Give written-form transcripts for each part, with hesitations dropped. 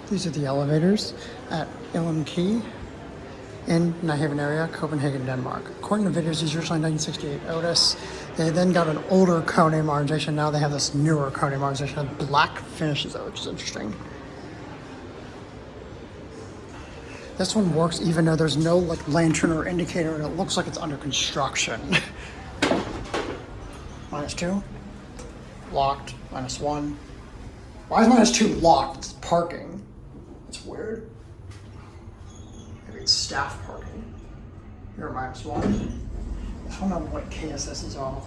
These are the elevators at ILLUM in Nyhavn area, Copenhagen, Denmark. According to videos, these are designed in 1968 Otis. They then got an older KONE modernization. Now they have this newer KONE modernization with black finishes, though, which is interesting. This one works even though there's no like lantern or indicator, and it looks like it's under construction. -2, locked. -1. Why is -2 locked? It's parking. It's weird. Maybe it's staff parking. Here, -1. I don't know what KSSs are.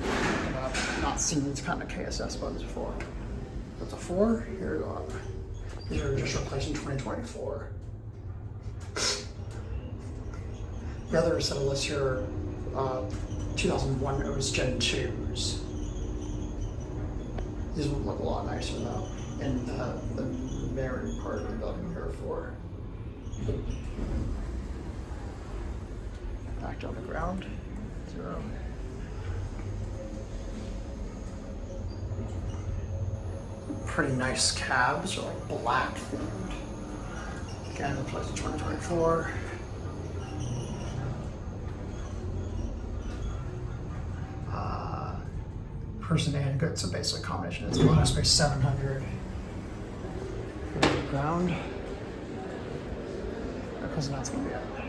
I've not seen these kind of KSS buttons before. That's a 4. Here we go. These are just replaced in 2024. The other set of lists here are 2001 Otis Gen 2s. These would look a lot nicer though in the mirrored part of the building here for. Back down the ground. 0. Pretty nice cabs, are like black themed. Again, replaced in 2024. Person and good, so basically combination. It's MonoSpace 700. Ground. Because that's gonna be it.